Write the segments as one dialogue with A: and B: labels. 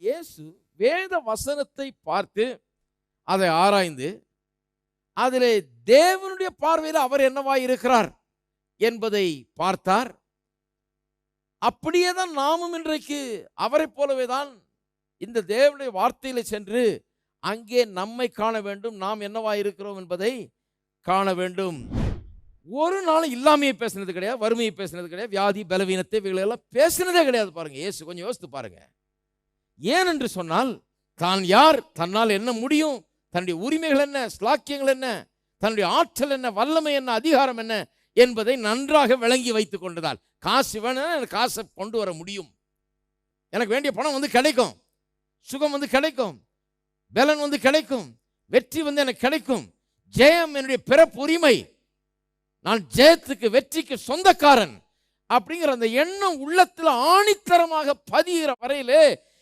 A: இயேசு வேத வசனத்தை பார்த்து அதை ஆராய்ந்து அதிலே தேவனுடைய பார்வையில் அவர் என்னவாய் இருக்கிறார் என்பதை பார்த்தார். அப்படியே தான் நாமும் இன்றைக்கு அவரை போலவே தான் இந்த தேவனுடைய வார்த்தையில சென்று அங்கே நம்மை காண வேண்டும், நாம் என்னவாய் இருக்கிறோம் என்பதை காண வேண்டும். ஒரு நாள் இல்லாமையை பேசினது கிடையாது, வறுமையை பேசினது கிடையாது, வியாதி பலவீனத்தை இவைகளெல்லாம் பேசினதே கிடையாது. பாருங்க, இயேசு கொஞ்சம் யோசித்து பாருங்க. ஏன் என்று சொன்னால், தான் யார், தன்னால் என்ன முடியும், தன்னுடைய உரிமைகள் என்ன, ஸ்லாக்கியங்கள் என்ன, தன்னுடைய ஆற்றல் என்ன, வல்லமை என்ன, அதிகாரம் என்ன என்பதை நன்றாக விளங்கி வைத்துக் கொண்டதால், காசு வேணும், எனக்கு காசை கொண்டு வர முடியும், எனக்கு வேண்டிய பணம் வந்து கிடைக்கும், சுகம் வந்து கிடைக்கும், பலன் வந்து கிடைக்கும், வெற்றி வந்து எனக்கு கிடைக்கும், ஜெயம் என்னுடைய பிறப்பு உரிமை, நான் ஜெயத்துக்கு வெற்றிக்கு சொந்தக்காரன் அப்படிங்கிற அந்த எண்ணம் உள்ளத்தில் ஆணித்தரமாக பதிகிற வரையிலே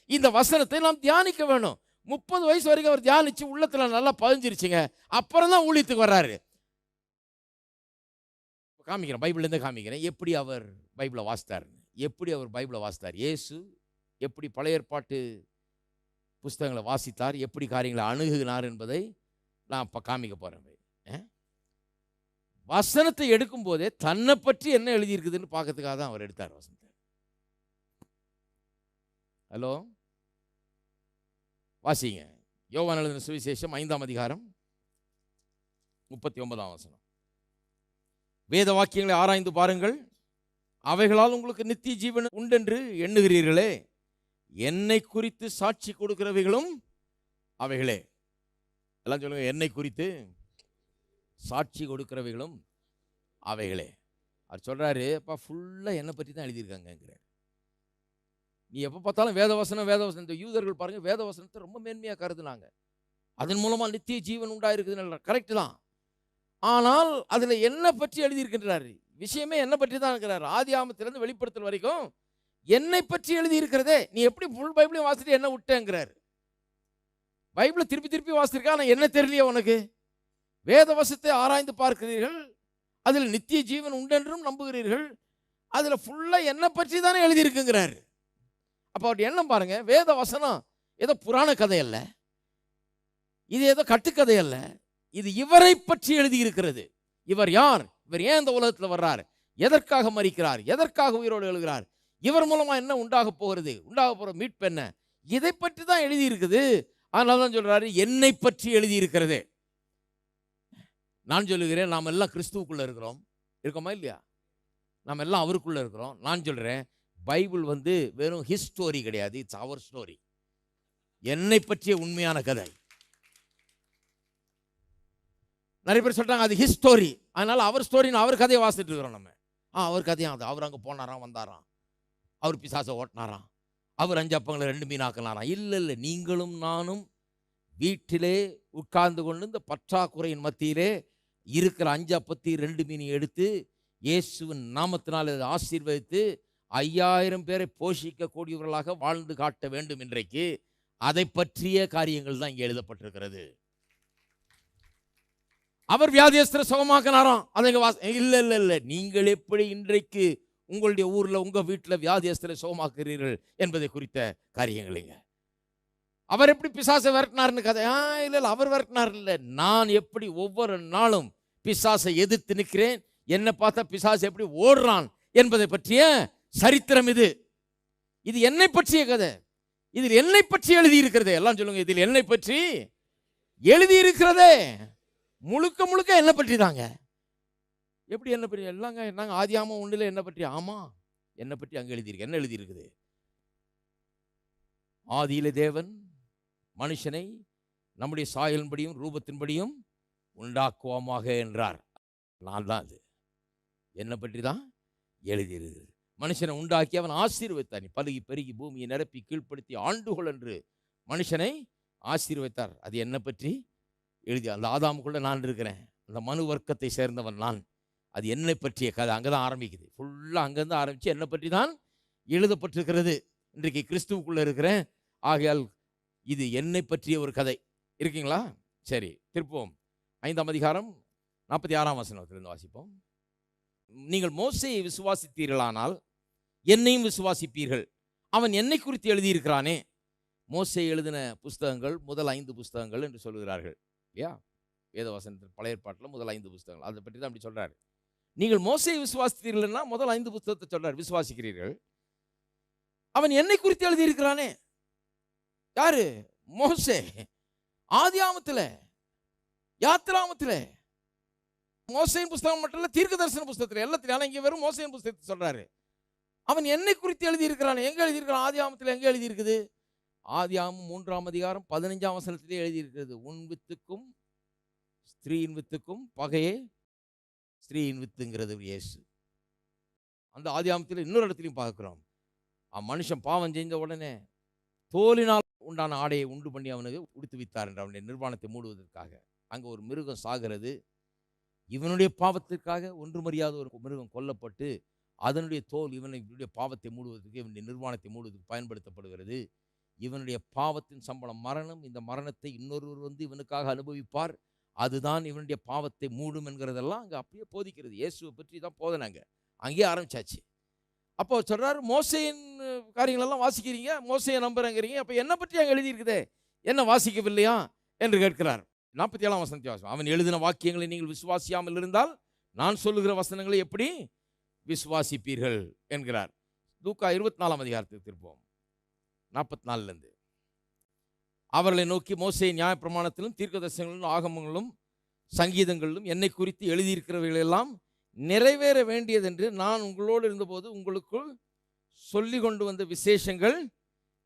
A: இந்த வசனத்தை நாம் தியானிக்க வேணும். 30 வயசு வரைக்கும் அவர் தியானிச்சு உள்ளத்துல நல்லா பதிஞ்சிருச்சுங்க. அப்புறம் தான் ஊழியத்துக்கு வர்றாரு. காமிக்கிறேன், பைபிள்லேருந்து காமிக்கிறேன் எப்படி அவர் பைபிளை வாசித்தார். எப்படி அவர் பைபிளை வாசித்தார், இயேசு எப்படி பழைய ஏற்பாட்டு புஸ்தகங்களை வாசித்தார், எப்படி காரியங்களை அணுகுனார் என்பதை நான் இப்போ காமிக்க போகிறேன். வசனத்தை எடுக்கும் போதே தன்னை பற்றி என்ன எழுதியிருக்குதுன்னு பார்க்கறதுக்காக தான் அவர் எடுத்தார் வசனத்தை. ஹலோ, வாசிங்க. யோவான் எழுதின சுவிசேஷம் 5ஆம் அதிகாரம் 39ஆம் வசனம். வேத வாக்கியங்களை ஆராய்ந்து பாருங்கள், அவைகளால் உங்களுக்கு நித்திய ஜீவன் உண்டென்று எண்ணுகிறீர்களே, என்னை குறித்து சாட்சி கொடுக்கிறவைகளும் அவைகளே. எல்லாம் சொல்லுங்க, என்னை குறித்து சாட்சி கொடுக்கிறவைகளும் அவைகளே. அவர் சொல்றாரு, அப்பா ஃபுல்லாக என்னை பற்றி தான் எழுதியிருக்காங்கிறார். நீ எப்போ பார்த்தாலும் வேதவசனம் வேதவசனம். இந்த யூதர்கள் பாருங்க, வேதவசனத்தை ரொம்ப மேன்மையாக கருதுனாங்க. அதன் மூலமாக நித்திய ஜீவன் உண்டாயிருக்குதுன்னு கரெக்டு தான். ஆனால் அதில் என்னை பற்றி எழுதியிருக்கின்றாரு, விஷயமே என்னை பற்றி தான் இருக்கிறார். ஆதி ஆமத்திலிருந்து வெளிப்படுத்தல் வரைக்கும் என்னை பற்றி எழுதியிருக்கிறதே. நீ எப்படி ஃபுல் பைபிளையும் வாசிட்டு என்ன விட்டேங்கிறார். பைபிளை திருப்பி திருப்பி வாசிச்சிருக்கா, ஆனால் என்ன தெரியலையே உனக்கு. வேதவசத்தை ஆராய்ந்து பார்க்கிறீர்கள், அதில் நித்திய ஜீவன் உண்டென்றும் நம்புகிறீர்கள், அதில் ஃபுல்லாக என்னை பற்றி தானே எழுதியிருக்குங்கிறார். அப்போ அவருடைய எண்ணம் பாருங்க, வேத வசனம் ஏதோ புராண கதை அல்ல, இது ஏதோ கட்டுக்கதை அல்ல, இது இவரை பற்றி எழுதியிருக்கிறது. இவர் யார், இவர் ஏன் இந்த உலகத்தில் வர்றார், எதற்காக மரிக்கிறார், எதற்காக உயிரோடு எழுகிறார், இவர் மூலமா என்ன உண்டாக போகிறது, உண்டாக போகிற மீட்பு என்ன, இதை பற்றி தான் எழுதியிருக்குது. அதனால தான் சொல்றாரு, என்னை பற்றி எழுதியிருக்கிறது. நான் சொல்லுகிறேன், நாம் எல்லாம் கிறிஸ்துவுக்குள்ள இருக்கிறோம், இருக்கோமா இல்லையா? நாம் எல்லாம் அவருக்குள்ள இருக்கிறோம். நான் சொல்றேன், பைபிள் வந்து வெறும் ஹிஸ்டோரி கிடையாது, இட்ஸ் அவர் ஸ்டோரி. என்னை பற்றிய உண்மையான கதை. நிறைய பேர் சொல்றாங்க அது ஹிஸ்டோரி, அதனால அவர் ஸ்டோரின்னு அவர் கதையை வாசிட்டு இருக்கிறோம் நம்ம. அவர் கதையும் அது, அவர் அங்கே போனாராம் வந்தாராம், அவர் பிசாசை ஓட்டினாராம், அவர் 5 அப்பங்களை 2 மீனாக்கினாராம். இல்லை, நீங்களும் நானும் வீட்டிலே உட்கார்ந்து கொண்டு இந்த பற்றாக்குறையின் மத்தியிலே இருக்கிற 5 அப்பத்தையும் 2 மீனையும் எடுத்து இயேசுவின் நாமத்தினால் அதை ஆசீர்வதித்து 5000 பேரை போஷிக்கக்கூடியவர்களாக வாழ்ந்து காட்ட வேண்டும். இன்றைக்கு அதை பற்றிய காரியங்கள் தான் இங்கே எழுதப்பட்டிருக்கிறது. அவர் வியாதியஸ்தரை சுகமாக்கினாராம், அதை இல்லை, நீங்கள் எப்படி இன்றைக்கு உங்களுடைய ஊரில் உங்க வீட்டில் வியாதியஸ்தரை சுகமாக்குறீர்கள் என்பதை குறித்த காரியங்கள். அவர் எப்படி பிசாசை விரட்டினார்னு கதை. இல்லை, அவர் விரட்டினார் இல்லை, நான் எப்படி ஒவ்வொரு நாளும் பிசாசை எதிர்த்து நிற்கிறேன், என்னை பார்த்தா பிசாசு எப்படி ஓடுறான் என்பதை பற்றிய சரித்திரம் இது. இது என்னை பற்றிய கதை. இதில் என்னை பற்றி எழுதி இருக்கிறதே. எல்லாம் சொல்லுங்க, இதில் என்னை பற்றி எழுதி இருக்கிறதே. முழுக்க முழுக்க என்னை பற்றி தாங்க. எப்படி என்னை பற்றி எல்லாங்க, நாங்க ஆதியாகமம் 1 என்னை பற்றி. ஆமா, என்னை பற்றி அங்கே எழுதியிருக்கு. என்ன எழுதி இருக்குது? ஆதியிலே தேவன் மனுஷனை நம்முடைய சாயலின்படியும் ரூபத்தின்படியும் உண்டாக்குவோமாக என்றார். நான் தான் அது, என்னை பற்றி தான் எழுதியிருக்கிறது. மனுஷனை உண்டாக்கி அவன் ஆசீர்வதித்தார். நீ பலுகி பெருகி பூமியை நிரப்பி கீழ்ப்படுத்தி ஆண்டுகள் என்று மனுஷனை ஆசீர்வதித்தார். அது என்னை பற்றி எழுதி. அந்த ஆதாமுக்குள்ள நான் இருக்கிறேன், அந்த மனு வர்க்கத்தை சேர்ந்தவன் நான். அது என்னை பற்றிய கதை. அங்கே தான் ஆரம்பிக்குது. ஃபுல்லாக அங்கேருந்து ஆரம்பித்து என்னை பற்றி தான் எழுதப்பட்டிருக்கிறது. இன்றைக்கு கிறிஸ்துவுக்குள்ளே இருக்கிறேன், ஆகையால் இது என்னை பற்றிய ஒரு கதை. இருக்கீங்களா? சரி, திருப்போம் 5ஆம் அதிகாரம் 46ஆம் வசனத்திலிருந்து வாசிப்போம். நீங்கள் மோசேயை விசுவாசித்தீர்களானால் என்னையும் விசுவாசிப்பீர்கள், அவன் என்னை குறித்து எழுதியிருக்கிறானே, மோசே எழுதின புஸ்தகங்கள் முதல் 5 புஸ்தகங்கள் என்று சொல்கிறார்கள். இல்லையா? வேதவசனத்தில் பழைய ஏற்பாட்டில் முதல் 5 புஸ்தகங்கள், அதை பற்றி தான் அப்படி சொல்றாரு. நீங்கள் மோசேயை விசுவாசித்தீர்கள்னா முதல் 5 புஸ்தகத்தை சொல்றார், விசுவாசிக்கிறீர்கள். அவன் என்னை குறித்து எழுதியிருக்கிறானே. யாரு? மோசே. ஆதியாமத்தில், யாத்திராமத்தில், மோசேயின் புஸ்தகம் மட்டும் இல்ல, தீர்க்க தரிசன புஸ்தகத்தில், எல்லாத்திலும். இங்கே வெறும் மோசேயின் புஸ்தகத்தை சொல்றாரு. அவன் என்னை குறித்து எழுதியிருக்கிறான். எங்க எழுதியிருக்கிறான்? ஆதியாமத்தில் எங்க எழுதியிருக்குது? ஆதியாகமம் 3ஆம் அதிகாரம் 15ஆம் வசனத்திலே எழுதியிருக்கிறது. உன் வித்துக்கும் ஸ்திரீயின் வித்துக்கும் பகையே. ஸ்திரீயின் வித்துங்கிறது இயேசு. அந்த ஆதியாகமத்தில் இன்னொரு இடத்துலையும் பார்க்கிறோம். மனுஷன் பாவம் செஞ்ச உடனே தோலினால் உண்டான ஆடையை உண்டு பண்ணி அவனுக்கு உடுத்து வித்தார் என்று அவனுடைய நிர்வாணத்தை மூடுவதற்காக. அங்கே ஒரு மிருகம் சாகிறது. இவனுடைய பாவத்திற்காக ஒன்றுமறியாத ஒரு மிருகம் கொல்லப்பட்டு அதனுடைய தோல் இவனுடைய பாவத்தை மூடுவதற்கு, இவனுடைய நிர்வாணத்தை மூடுவதற்கு பயன்படுத்தப்படுகிறது. இவனுடைய பாவத்தின் சம்பளம் மரணம். இந்த மரணத்தை இன்னொருவர் வந்து இவனுக்காக அனுபவிப்பார். அதுதான் இவனுடைய பாவத்தை மூடும் என்கிறதெல்லாம் அங்கே அப்படியே போதிக்கிறது. இயேசுவை பற்றி தான் போதனாங்க. அங்கேயே ஆரம்பிச்சாச்சு. அப்போ சொல்றாரு, மோசேயின் காரியங்களெல்லாம் வாசிக்கிறீங்க, மோசையை நம்புறேங்கிறீங்க, அப்போ என்னை பற்றி அங்கே எழுதியிருக்குதே, என்ன வாசிக்கவில்லையா என்று கேட்கிறார். 47ஆம் வசனத்தை வாசிப்போம். அவன் எழுதின வாக்கியங்களை நீங்கள் விசுவாசியாமல் இருந்தால் நான் சொல்லுகிற வசனங்களை எப்படி விசுவாசிப்பீர்கள் என்கிறார். லூக்கா 24ஆம் அதிகாரத்துக்கு திருப்போம், 44லேருந்து. அவர்களை நோக்கி, மோசேயின் நியாயப்பிரமாணத்திலும் தீர்க்கதரிசனங்களிலும் ஆகமங்களிலும் சங்கீதங்களிலும் என்னை குறித்து எழுதியிருக்கிறவைகளெல்லாம் நிறைவேற வேண்டியதென்று நான் உங்களோடு இருந்தபோது உங்களுக்குள் சொல்லி கொண்டு வந்த விசேஷங்கள்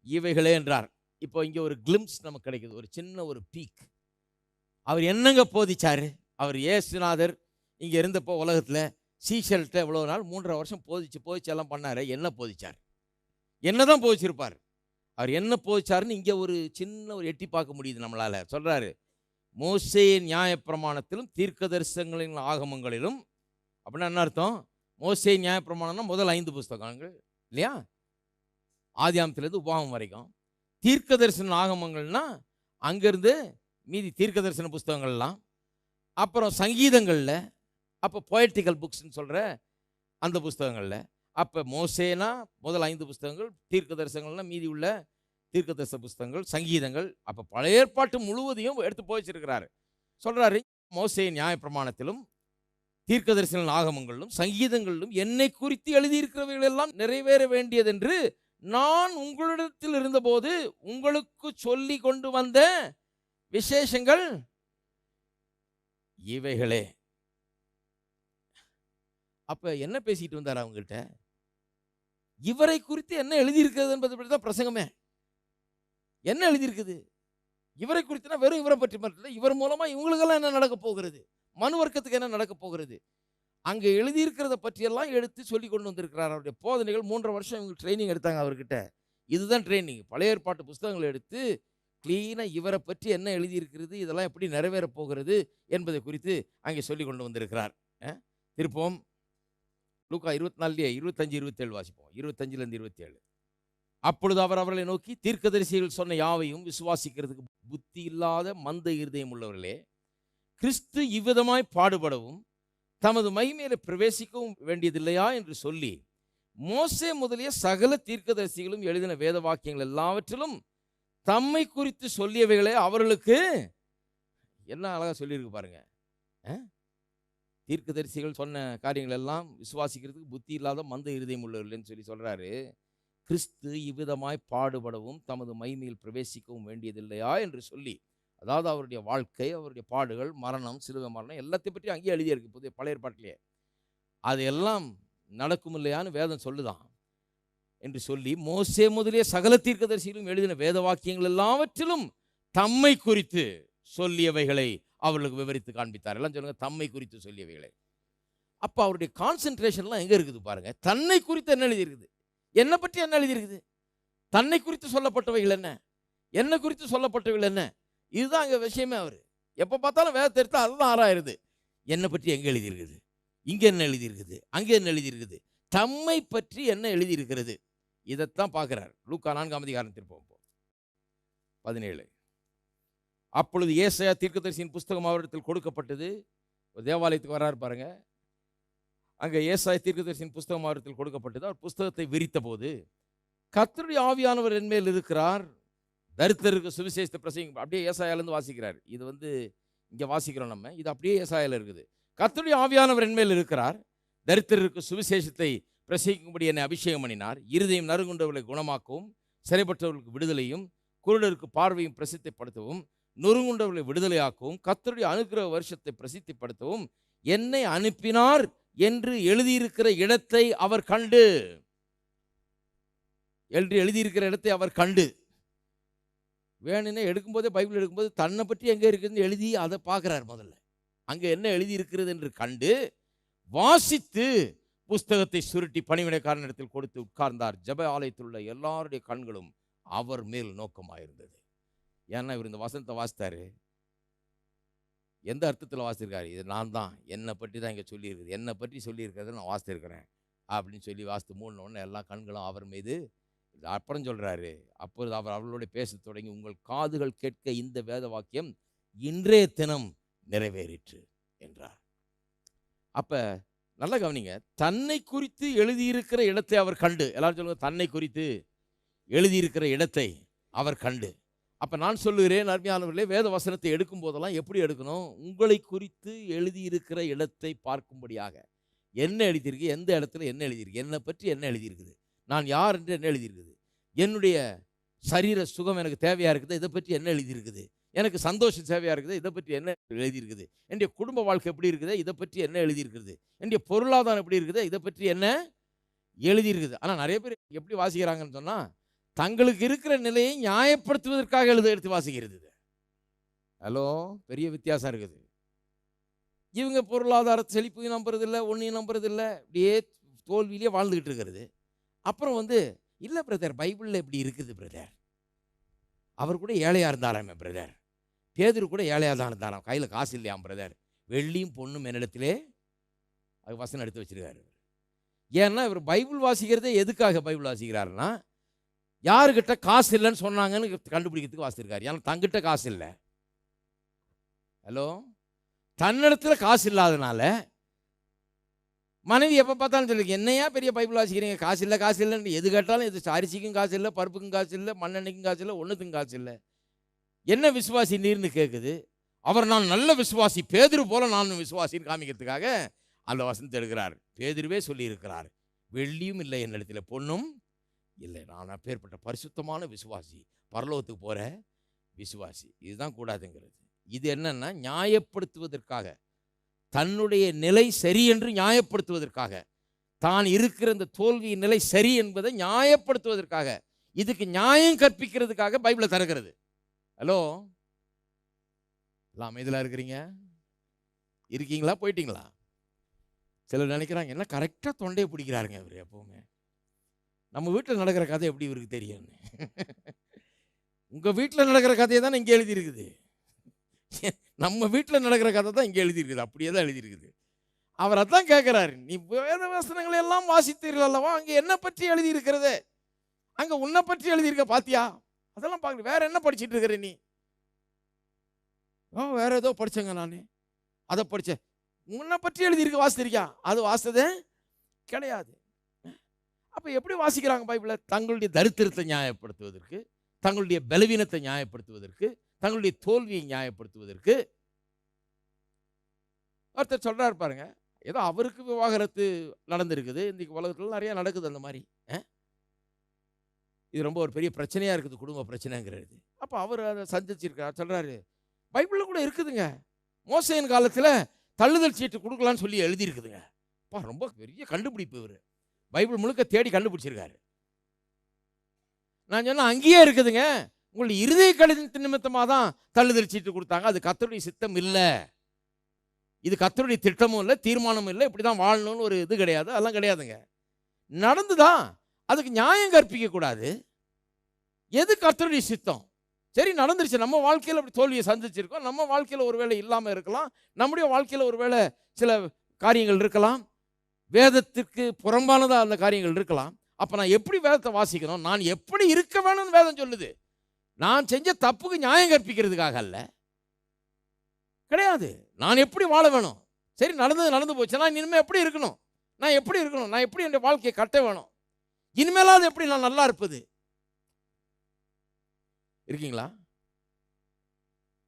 A: இவைகளே என்றார். இப்போ இங்கே ஒரு கிளிம்ஸ் நமக்கு கிடைக்குது, ஒரு சின்ன ஒரு பீக். அவர் என்னங்க போதிச்சாரு? அவர் இயேசுநாதர் இங்கே இருந்தப்போ உலகத்தில் சீஷல்கிட்ட இவ்வளோ நாள் 3.5 வருஷம் போதிச்சு எல்லாம் பண்ணார். என்ன போதிச்சார்? என்ன தான் போதிச்சிருப்பார்? அவர் என்ன போதிச்சாருன்னு இங்கே ஒரு சின்ன ஒரு எட்டி பார்க்க முடியுது நம்மளால். சொல்கிறாரு, மோசேயின் நியாயப்பிரமாணத்திலும் தீர்க்க தரிசனங்களின் ஆகமங்களிலும். அப்படின்னா என்ன அர்த்தம்? மோசே நியாயப்பிரமாணம்னா முதல் 5 புஸ்தகங்கள் இல்லையா, ஆதியாமத்திலேருந்து உபாகமம் வரைக்கும். தீர்க்க தரிசன ஆகமங்கள்னா அங்கேருந்து மீதி தீர்க்க தரிசன புஸ்தகங்கள்லாம். அப்புறம் சங்கீதங்களில், அப்போ பொயட்டிக்கல் புக்ஸ்ன்னு சொல்கிற அந்த புஸ்தகங்களில். அப்போ மோசேனா முதல் 5 புஸ்தகங்கள், தீர்க்க தரிசனங்கள்னா மீதி உள்ள தீர்க்க தரிசன புஸ்தகங்கள், சங்கீதங்கள். அப்போ பழைய ஏற்பாட்டு முழுவதையும் எடுத்து போய்ச்சிருக்கிறாரு. சொல்கிறாரு, மோசே நியாயப்பிரமாணத்திலும் தீர்க்க தரிசன ஆகமங்களிலும் சங்கீதங்களிலும் என்னை குறித்து எழுதியிருக்கிறவைகள் எல்லாம் நிறைவேற வேண்டியதென்று நான் உங்களிடத்தில் இருந்தபோது உங்களுக்கு சொல்லி கொண்டு வந்த விசேஷங்கள் இவைகளே. அப்ப என்ன பேசிட்டு வந்தார் அவங்ககிட்ட? இவரை குறித்து என்ன எழுதியிருக்கிறது என்பதை பற்றி தான் பிரசங்கமே. என்ன எழுதியிருக்குது இவரை குறித்துனா? வெறும் இவரை பற்றி மட்டும் இல்லை, இவர் மூலமா இவங்களுக்கெல்லாம் என்ன நடக்க போகிறது, மனு வர்க்கத்துக்கு என்ன நடக்க போகிறது, அங்கே எழுதியிருக்கிறத பற்றியெல்லாம் எடுத்து சொல்லி கொண்டு வந்திருக்கிறார். அவருடைய போதனைகள் 3.5 வருஷம் இவங்க ட்ரைனிங் எடுத்தாங்க அவர்கிட்ட. இதுதான் ட்ரைனிங். பழைய ஏற்பாட்டு புஸ்தகங்களை எடுத்து கிளீனாக இவரை பற்றி என்ன எழுதியிருக்கிறது, இதெல்லாம் எப்படி நிறைவேற போகிறது என்பதை குறித்து அங்கே சொல்லி கொண்டு வந்திருக்கிறார். திருப்போம் லூக்கா 24 25 27 வாசிப்போம். 25லேருந்து 27. அப்பொழுது அவர் அவர்களை நோக்கி, தீர்க்கதரிசிகள் சொன்ன யாவையும் விசுவாசிக்கிறதுக்கு புத்தி இல்லாத மந்த இருதயம் உள்ளவர்களே, கிறிஸ்து இவ்விதமாய் பாடுபடவும் தமது மகிமையில பிரவேசிக்கவும் வேண்டியதில்லையா என்று சொல்லி மோசே முதலிய சகல தீர்க்கதரிசிகளும் எழுதின வேத வாக்கியங்கள் எல்லாவற்றிலும் தம்மை குறித்து சொல்லியவைகளே அவர்களுக்கு. என்ன அழகா சொல்லியிருக்கு பாருங்க. தீர்க்கதரிசிகள் சொன்ன காரியங்கள் எல்லாம் விசுவாசிக்கிறதுக்கு புத்தி இல்லாத மந்த இருதயம் உள்ளவர்கள்னு சொல்லி சொல்றாரு. கிறிஸ்து இவ்விதமாய் பாடுபடவும் தமது மகிமையில் பிரவேசிக்கவும் வேண்டியதில்லையா என்று சொல்லி, அதாவது அவருடைய வாழ்க்கை, அவருடைய பாடுகள், மரணம், சிலுவை மரணம் எல்லாத்தையும் பற்றி அங்கேயே எழுதியிருக்கு புதிய பழைய ஏற்பாட்டிலேயே. அது எல்லாம் நடக்கும் இல்லையான்னு வேதம் சொல்லுதான் என்று சொல்லி, மோசே முதலிய சகல தீர்க்கதரிசிகளும் எழுதின வேத வாக்கியங்கள் எல்லாவற்றிலும் தம்மை குறித்து சொல்லியவைகளை அவர்களுக்கு விவரித்து காண்பித்தார். எல்லாம் சொல்லுங்க, தம்மை குறித்து சொல்லியவைகளை. அப்போ அவருடைய கான்சென்ட்ரேஷன்லாம் எங்கே இருக்குது பாருங்க. தன்னை குறித்து என்ன எழுதியிருக்குது, என்னை பற்றி என்ன எழுதியிருக்குது, தன்னை குறித்து சொல்லப்பட்டவைகள் என்ன, என்னை குறித்து சொல்லப்பட்டவைகள் என்ன, இதுதான் அங்கே விஷயமே. அவர் எப்போ பார்த்தாலும் வேதத்தை எடுத்து அதுதான் ஆராயிருது. என்னை பற்றி எங்கே எழுதியிருக்குது, இங்கே என்ன எழுதியிருக்குது, அங்கே என்ன எழுதியிருக்குது, தம்மை பற்றி என்ன எழுதியிருக்கிறது, இதைத்தான் பார்க்குறார். லூக்கா 4ஆம் அதிகாரம் திருப்போம் 17. அப்பொழுது ஏசாயா தீர்க்கதரிசியின் புஸ்தகம் அவரிடத்தில் கொடுக்கப்பட்டது. ஒரு தேவாலயத்துக்கு வராரு பாருங்க. அங்கே ஏசாயா தீர்க்கதரிசியின் புஸ்தகம் அவரிடத்தில் கொடுக்கப்பட்டது. அவர் புஸ்தகத்தை விரித்த போது, கர்த்தருடைய ஆவியானவர் என்மேல் இருக்கிறார், தரித்திரருக்கு சுவிசேஷத்தை பிரசங்க அப்படியே ஏசாயாலேருந்து வாசிக்கிறார். இது இங்கே வாசிக்கிறோம் நம்ம. இது அப்படியே ஏசாயால இருக்குது. கர்த்தருடைய ஆவியானவர் என்மேல் இருக்கிறார். தரித்திரருக்கு சுவிசேஷத்தை பிரசங்கிக்கும்படி என்னை அபிஷேகம் பண்ணினார். இருதயம் நறுங்குண்டவர்களை குணமாக்கவும், சிறைப்பட்டவர்களுக்கு விடுதலையும், குருடருக்கு பார்வையும் பிரசித்திப்படுத்தவும், நொறுங்குண்டவர்களை விடுதலையாக்கவும், கர்த்தருடைய அனுக்கிரக வருஷத்தை பிரசித்திப்படுத்தவும் என்னை அனுப்பினார் என்று எழுதியிருக்கிற இடத்தை அவர் கண்டு, என்று எழுதியிருக்கிற இடத்தை அவர் கண்டு. வேணும்னே எடுக்கும்போதே பைபிள் எடுக்கும்போது தன்னை பற்றி எங்கே இருக்குதுன்னு எழுதி அதை பார்க்குறார். முதல்ல அங்கே என்ன எழுதியிருக்கிறது என்று கண்டு வாசித்து புஸ்தகத்தை சுருட்டி பணிவிடைக்காரனிடத்தில் கொடுத்து உட்கார்ந்தார். ஜெப ஆலயத்தில் உள்ள எல்லாருடைய கண்களும் அவர் மேல் நோக்கமாயிருந்தது. ஏன்னா இவர் இந்த வசனத்தை வாசித்தாரு. எந்த அர்த்தத்தில் வாசித்திருக்காரு? இது நான் தான், என்னை பற்றி தான் இங்கே சொல்லியிருக்குது, என்னை பற்றி சொல்லியிருக்கிறத நான் வாசித்திருக்கிறேன் அப்படின்னு சொல்லி வாசித்து மூணுன்னு எல்லா கண்களும் அவர் மீது. அப்புறம் சொல்கிறாரு, அப்பொழுது அவர் அவர்களோட பேச தொடங்கி, உங்கள் காதுகள் கேட்க இந்த வேத வாக்கியம் இன்றைய தினம் நிறைவேறிற்று என்றார். அப்போ நல்லா கவனிங்க, தன்னை குறித்து எழுதியிருக்கிற இடத்தை அவர் கண்டு. எல்லாரும் சொல்லுங்க, தன்னை குறித்து எழுதியிருக்கிற இடத்தை அவர் கண்டு. அப்போ நான் சொல்லுகிறேன், அருமையானவர்களே, வேத வசனத்தை எடுக்கும் போதெல்லாம் எப்படி எடுக்கணும்? உங்களை குறித்து எழுதியிருக்கிற இடத்தை பார்க்கும்படியாக. என்ன எழுதியிருக்கு, எந்த இடத்துல என்ன எழுதியிருக்கு, என்னை பற்றி என்ன எழுதியிருக்குது, நான் யார் என்று என்ன எழுதியிருக்குது, என்னுடைய சரீர சுகம் எனக்கு தேவையாக இருக்குது, இதை பற்றி என்ன எழுதியிருக்குது, எனக்கு சந்தோஷம் தேவையாக இருக்குது, இதை பற்றி என்ன எழுதியிருக்குது, என்னுடைய குடும்ப வாழ்க்கை எப்படி இருக்குது, இதை பற்றி என்ன எழுதியிருக்குது, என்னுடைய பொருளாதாரம் எப்படி இருக்குது, இதை பற்றி என்ன எழுதியிருக்குது. ஆனால் நிறைய பேர் எப்படி வாசிக்கிறாங்கன்னு சொன்னால், தங்களுக்கு இருக்கிற நிலையை நியாயப்படுத்துவதற்காக எடுத்து வாசிக்கிறது. ஹலோ, பெரிய வித்தியாசம் இருக்குது. இவங்க பொருளாதார செழிப்பையும் நம்புறதில்லை, ஒன்றையும் நம்புறதில்லை, இப்படியே தோல்வியிலே வாழ்ந்துக்கிட்டு இருக்கிறது. அப்புறம் இல்லை பிரதர், பைபிளில் இப்படி இருக்குது பிரதர், அவர் கூட ஏழையாக இருந்தாராமே பிரதர், பேதுரு கூட ஏழையாக தான் இருந்தாராம், கையில் காசு இல்லையாம் பிரதர், வெள்ளியும் பொண்ணும் என்னிடத்திலே, அது வசனம் எடுத்து வச்சிருக்காரு. ஏன்னா இவர் பைபிள் வாசிக்கிறதே எதுக்காக பைபிள் வாசிக்கிறாருன்னா, யாருக்கிட்ட காசு இல்லைன்னு சொன்னாங்கன்னு கண்டுபிடிக்கிறதுக்கு வாசிச்சிருக்காரு. ஏன்னா தங்கிட்ட காசு இல்லை. ஹலோ, தன்னிடத்துல காசு இல்லாதனால மனைவி எப்போ பார்த்தாலும் சொல்லிருக்கு, என்னையா பெரிய பைபிள் வாசிக்கிறீங்க, காசு இல்லை காசு இல்லைன்னு எது கேட்டாலும், இது அரிசிக்கும் காசு இல்லை, பருப்புக்கும் காசு இல்லை, மண்ணெண்ணைக்கும் காசு இல்லை, ஒன்றுத்துக்கும் காசு இல்லை, என்ன விசுவாசி நீர்னு கேட்குது. அவர் நான் நல்ல விசுவாசி, பேதுரு போல நான் விசுவாசின்னு காமிக்கிறதுக்காக அந்த வசனத்தை எடுக்கிறார். பேதுருவே சொல்லியிருக்கிறார், வெள்ளியும் இல்லை என்னிடத்தில், பொண்ணும் இல்லை, நான் அப்பேற்பட்ட பரிசுத்தமான விசுவாசி, பரலோகத்துக்கு போகிற விசுவாசி. இதுதான் கூடாதுங்கிறது. இது என்னன்னா நியாயப்படுத்துவதற்காக, தன்னுடைய நிலை சரி என்று நியாயப்படுத்துவதற்காக, தான் இருக்கிற இந்த தோல்வியின் நிலை சரி என்பதை நியாயப்படுத்துவதற்காக, இதுக்கு நியாயம் கற்பிக்கிறதுக்காக பைபிளை திறக்கிறது. ஹலோ, எல்லாம் அமைதியாக இருக்கிறீங்க, இருக்கீங்களா, போயிட்டீங்களா? சிலர் நினைக்கிறாங்க, என்ன கரெக்டாக தொண்டையை பிடிக்கிறாருங்க இவர் எப்பவுமே, நம்ம வீட்டில் நடக்கிற கதை எப்படி இவருக்கு தெரியும்? உங்கள் வீட்டில் நடக்கிற கதையை தான் இங்கே எழுதியிருக்குது. நம்ம வீட்டில் நடக்கிற கதை தான் இங்கே எழுதியிருக்குது, அப்படியே தான் எழுதியிருக்குது. அவர் அதான் கேட்குறாரு, நீ வேத வசனங்களை எல்லாம் வாசித்தீர்கள் அல்லவா, அங்கே என்ன பற்றி எழுதியிருக்கிறது, அங்கே உன்னை பற்றி எழுதியிருக்க பாத்தியா, அதெல்லாம் பார்க்க, வேற என்ன படிச்சுட்டு இருக்கிற நீ? வேற ஏதோ படிச்சேங்க நான், அதை படித்தேன். உன்னை பற்றி எழுதியிருக்க வாசித்திருக்கியா? அது வாசித்ததே கிடையாது. அப்போ எப்படி வாசிக்கிறாங்க பைபிளை? தங்களுடைய தரித்திரத்தை நியாயப்படுத்துவதற்கு, தங்களுடைய பலவீனத்தை நியாயப்படுத்துவதற்கு, தங்களுடைய தோல்வியை நியாயப்படுத்துவதற்கு. ஒருத்தர் சொல்றாரு பாருங்க, ஏதோ அவருக்கு விவாகரத்து நடந்திருக்குது, இன்றைக்கு உலகத்தில் நிறைய நடக்குது அந்த மாதிரி. இது ரொம்ப ஒரு பெரிய பிரச்சனையாக இருக்குது, குடும்ப பிரச்சனைங்கிறது. அப்போ அவர் அதை சந்திச்சிருக்கார். சொல்கிறாரு, பைபிளில் கூட இருக்குதுங்க, மோசேயின் காலத்தில் தள்ளுதல் சீட்டு கொடுக்கலான்னு சொல்லி எழுதியிருக்குதுங்க. அப்பா, ரொம்ப பெரிய கண்டுபிடிப்பு இவர், பைபிள் முழுக்க தேடி கண்டுபிடிச்சிருக்காரு. நான் சொன்னேன், அங்கேயே இருக்குதுங்க, உங்களுடைய இருதய கடிதத்தின் நிமித்தமாக தான் தள்ளுதல் சீட்டு கொடுத்தாங்க, அது கர்த்தருடைய சித்தம் இல்லை, இது கர்த்தருடைய திட்டமும் இல்லை, தீர்மானமும் இல்லை, இப்படி தான் வாழணும்னு ஒரு இது கிடையாது, அதெல்லாம் கிடையாதுங்க. நடந்துதான், அதுக்கு நியாயம் கற்பிக்க கூடாது. எது கர்த்தருடைய சித்தம்? சரி, நடந்துருச்சு, நம்ம வாழ்க்கையில் அப்படி தோல்வியை சந்திச்சிருக்கோம், நம்ம வாழ்க்கையில் ஒருவேளை இல்லாமல் இருக்கலாம், நம்முடைய வாழ்க்கையில் ஒருவேளை சில காரியங்கள் இருக்கலாம், வேதத்திற்கு புறம்பானதாக அந்த காரியங்கள் இருக்கலாம். அப்போ நான் எப்படி வேதத்தை வாசிக்கணும், நான் எப்படி இருக்க வேணும்னு வேதம் சொல்லுது. நான் செஞ்ச தப்புக்கு நியாயம் கற்பிக்கிறதுக்காக அல்ல, கிடையாது. நான் எப்படி வாழ வேணும், சரி நடந்தது நடந்து போச்சு, நான் இனிமேல் எப்படி இருக்கணும், நான் எப்படி இருக்கணும், நான் எப்படி என்னுடைய வாழ்க்கையை கட்ட வேணும், இனிமேலாவது எப்படி நான் நல்லா இருப்பது. இருக்கீங்களா?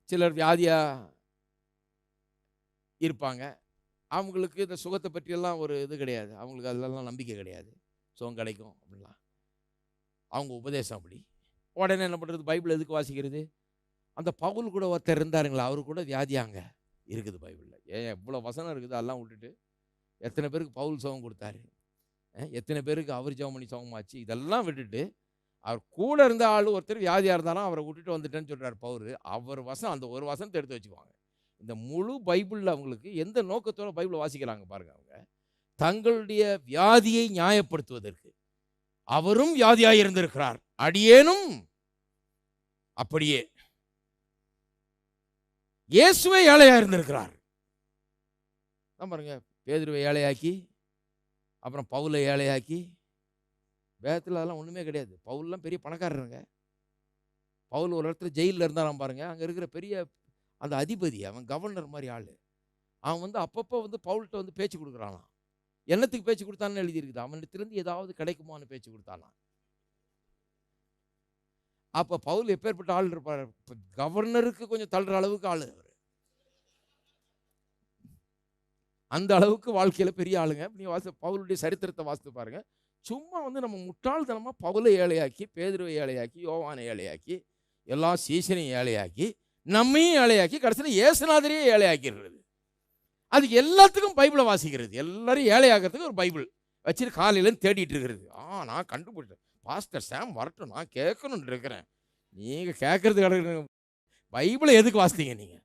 A: சிலர் வியாதியா இருப்பாங்க. அவங்களுக்கு இந்த சுகத்தை பற்றியெல்லாம் ஒரு இது கிடையாது. அவங்களுக்கு அதிலெல்லாம் நம்பிக்கை கிடையாது. சுகம் கிடைக்கும் அப்படின்லாம். அவங்க உபதேசம் அப்படி. உடனே என்ன பண்ணுறது? பைபிள் எதுக்கு வாசிக்கிறது? அந்த பவுல் கூட ஒருத்தர் இருந்தாருங்களா, அவரு கூட வியாதியாங்க இருக்குது பைபிளில். ஏன் எவ்வளோ வசனம் இருக்குது, அதெல்லாம் விட்டுட்டு எத்தனை பேருக்கு பவுல் சுகம் கொடுத்தாரு, எத்தனை பேருக்கு அவர் ஜெபம் பண்ணி சுகமாச்சு, இதெல்லாம் விட்டுட்டு அவர் கூட இருந்த ஆள் ஒருத்தர் வியாதியாக இருந்தாலும் அவரை விட்டுட்டு வந்துட்டேன்னு சொல்கிறார் பவுல். அவர் வசனம், அந்த ஒரு வசனத்தை எடுத்து வச்சுக்குவாங்க. இந்த முழு பைபிளில் அவங்களுக்கு எந்த நோக்கத்தோட பைபிளை வாசிக்கிறாங்க பாருங்க. அவங்க தங்களுடைய வியாதியை நியாயப்படுத்துவதற்கு, அவரும் வியாதியாக இருந்திருக்கிறார், அடியேனும் அப்படியே, இயேசுவே ஏழையாக இருந்திருக்கிறார். பாருங்க, பேதுருவை ஏழையாக்கி, அப்புறம் பவுலை ஏழையாக்கி. வேதத்தில் அதெல்லாம் ஒன்றுமே கிடையாது. பவுல்லாம் பெரிய பணக்காரருங்க. பவுல் ஒரு இடத்துல ஜெயிலில் இருந்தாலும் பாருங்க, அங்கே இருக்கிற பெரிய அந்த அதிபதி, அவன் கவர்னர் மாதிரி ஆள், அவன் அப்பப்போ பவுல்கிட்ட பேச்சு கொடுக்குறானாம். என்னத்துக்கு பேச்சு கொடுத்தான்னு எழுதியிருக்குது, அவனிடத்திலிருந்து ஏதாவது கிடைக்குமான்னு பேச்சு கொடுத்தானாம். அப்போ பவுல் எப்பேற்பட்ட ஆள் இருப்பார்? கவர்னருக்கு கொஞ்சம் தள்ளுற அளவுக்கு ஆள் அவர். அந்த அளவுக்கு வாழ்க்கையில் பெரிய ஆளுங்க. நீங்கள் பவுலுடைய சரித்திரத்தை வாசித்து பாருங்க. சும்மா நம்ம முட்டாள்தனமாக பவுலை ஏழையாக்கி, பேதுருவை ஏழையாக்கி, யோவானை ஏழையாக்கி, எல்லா சீசனையும் ஏழையாக்கி, நம்மையும் ஏழையாக்கி, கடைசியில் இயேசுநாதரையே ஏழையாக்கிடுறது. அதுக்கு எல்லாத்துக்கும் பைபிளை வாசிக்கிறது. எல்லாரும் ஏழையாகிறதுக்கு ஒரு பைபிள் வச்சுட்டு காலையிலேருந்து தேடிட்டு இருக்கிறது. நான் கண்டுபிடிச்சேன், பாஸ்டர் சாம் வரட்டும், நான் கேட்கணுன்னு இருக்கிறேன். நீங்கள் கேட்கறது கிடையாது. பைபிளை எதுக்கு வாசித்தீங்க நீங்கள்?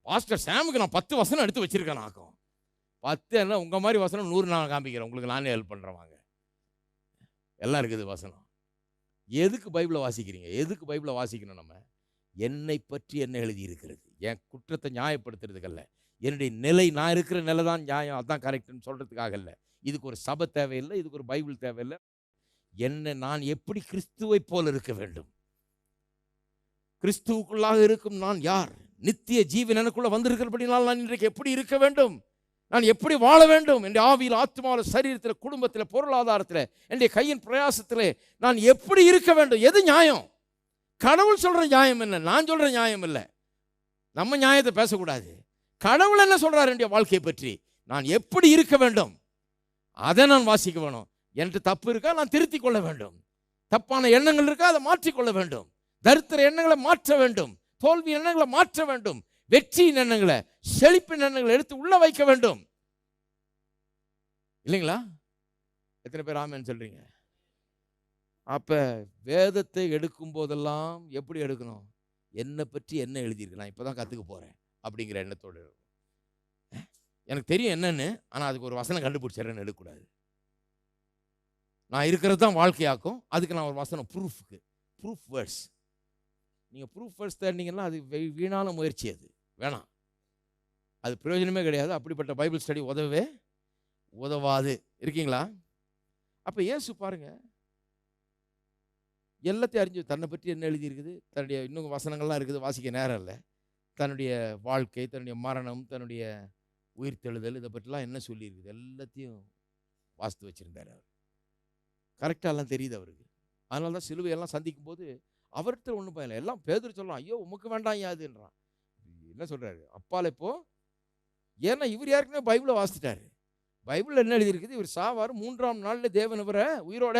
A: பாஸ்டர் சாமுக்கு நான் 10 வசனம் எடுத்து வச்சுருக்கேன். நாக்கும் 10 என்ன, உங்கள் மாதிரி வசனம் 100 நான் காமிக்கிறேன், உங்களுக்கு நானே ஹெல்ப் பண்ணுறேன் வாங்க. எல்லாம் இருக்குது வசனம். எதுக்கு பைபிளை வாசிக்கிறீங்க? எதுக்கு பைபிளை வாசிக்கணும்? நம்ம என்னை பற்றி என்ன எழுதியிருக்கிறது, என் குற்றத்தை நியாயப்படுத்துறதுக்கல்ல, என்னுடைய நிலை, நான் இருக்கிற நிலை தான் நியாயம், அதுதான் கரெக்டுன்னு சொல்கிறதுக்காக இல்லை. இதுக்கு ஒரு சபை தேவையில்லை, இதுக்கு ஒரு பைபிள் தேவையில்லை. என்ன, நான் எப்படி கிறிஸ்துவை போல இருக்க வேண்டும், கிறிஸ்துவுக்குள்ளாக இருக்கும் நான் யார், நித்திய ஜீவன் எனக்குள்ள வந்திருக்கிறபடினால் நான் இன்றைக்கு எப்படி இருக்க வேண்டும், நான் எப்படி வாழ வேண்டும், என் ஆவியில், ஆத்மாவில், சரீரத்தில், குடும்பத்தில், பொருளாதாரத்தில், என்னுடைய கையின் பிரயாசத்தில் நான் எப்படி இருக்க வேண்டும்? எது நியாயம்? கடவுள் சொல்கிற நியாயம் என்ன, நான் சொல்கிற நியாயம் இல்லை. நம்ம நியாயத்தை பேசக்கூடாது. கடவுள் என்ன சொல்கிறார் என்னுடைய வாழ்க்கையை பற்றி, நான் எப்படி இருக்க வேண்டும், அதை நான் வாசிக்க வேணும். எனக்கு தப்பு இருக்கா, நான் திருத்திக் கொள்ள வேண்டும். தப்பான எண்ணங்கள் இருக்கா, அதை மாற்றிக்கொள்ள வேண்டும். தரித்திர எண்ணங்களை மாற்ற வேண்டும், தோல்வி எண்ணங்களை மாற்ற வேண்டும், வெற்றியின் எண்ணங்களை, செழிப்பின் எண்ணங்களை எடுத்து உள்ள வைக்க வேண்டும். இல்லைங்களா? எத்தனை பேர் ஆமென் சொல்றீங்க? அப்ப வேதத்தை எடுக்கும் போதெல்லாம் எப்படி எடுக்கணும்? என்னை பற்றி என்ன எழுதியிருக்கு, நான் இப்பதான் கத்துக்க போறேன் அப்படிங்கிற எண்ணத்தோடு இருக்கும். எனக்கு தெரியும் என்னன்னு, ஆனா அதுக்கு ஒரு வசனம் கண்டுபிடிச்சிடறேன்னு எடுக்கக்கூடாது. நான் இருக்கிறது தான் வாழ்க்கையாக்கும், அதுக்கு நான் ஒரு வசனம், ப்ரூஃப் வேர்ட்ஸ். நீங்கள் ப்ரூஃப் வேர்ட்ஸ் தேடினீங்கன்னா அது வீணான முயற்சி, அது வேணாம், அது பிரயோஜனமே கிடையாது. அப்படிப்பட்ட பைபிள் ஸ்டடி உதவாது. இருக்கீங்களா? அப்போ இயேசு பாருங்க, எல்லாத்தையும் அறிஞ்சு, தன்னை பற்றி என்ன எழுதியிருக்குது, தன்னுடைய இன்னும் வசனங்கள்லாம் இருக்குது, வாசிக்க நேரம் இல்லை. தன்னுடைய வாழ்க்கை, தன்னுடைய மரணம், தன்னுடைய உயிர்த்தெழுதல், இதை பற்றிலாம் என்ன சொல்லியிருக்குது எல்லாத்தையும் வாசித்து வச்சுருந்தார். அவர் கரெக்டாக எல்லாம் தெரியுது அவருக்கு. அதனால தான் சிலுவையெல்லாம் சந்திக்கும் போது அவர்கிட்ட ஒன்றும் பயன் இல்லை. எல்லாம் பேதுரு சொல்லலாம், ஐயோ உமக்கு வேண்டாம் யாதுன்றான். என்ன சொல்கிறாரு அப்பால் இப்போ? ஏன்னா இவர் யாருக்குமே பைபிளை வாசிட்டாரு. பைபிள் என்ன எழுதியிருக்குது, இவர் சாவார், 3ஆம் நாளில் தேவன் இவரை உயிரோட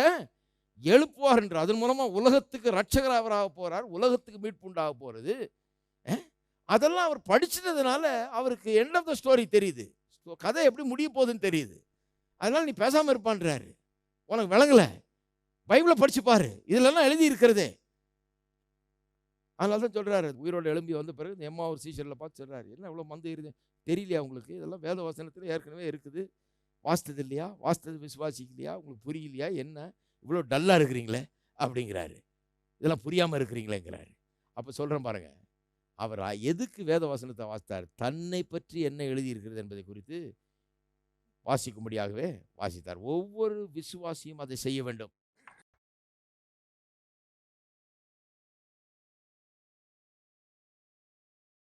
A: எழுப்புவார் என்று, அதன் மூலமாக உலகத்துக்கு ரட்சகர் அவராக போகிறார், உலகத்துக்கு மீட்பு உண்டாக போகிறது. அதெல்லாம் அவர் படிச்சதுனால அவருக்கு எண்ட் ஆஃப் த ஸ்டோரி தெரியுது, கதை எப்படி முடிய போகுதுன்னு தெரியுது. அதனால நீ பேசாமல் இருப்பான்றாரு. உனக்கு விளங்கலை, பைபிளை படிச்சு பாரு, இதுலலாம் எழுதி இருக்கிறதே. அதனால தான் சொல்கிறாரு, உயிரோட எழும்பி வந்த பிறகு எம்மாவூர் சீசரில் பார்த்து சொல்கிறாரு, என்ன இவ்வளோ மந்து இருக்குது, தெரியலையா உங்களுக்கு, இதெல்லாம் வேத வசனத்தில் ஏற்கனவே இருக்குது, வாசித்தது இல்லையா, வாசித்தது விசுவாசிக்கலையா, உங்களுக்கு புரியலையா, என்ன இவ்வளோ டல்லாக இருக்கிறீங்களே அப்படிங்கிறாரு, இதெல்லாம் புரியாமல் இருக்கிறீங்களேங்கிறாரு. அப்போ சொல்கிறேன் பாருங்கள், அவர் எதுக்கு வேத வசனத்தை வாசித்தார்? தன்னை பற்றி என்ன எழுதியிருக்கிறது என்பதை குறித்து வாசிக்கும்படியாகவே வாசித்தார். ஒவ்வொரு விசுவாசியும் அதை செய்ய வேண்டும்.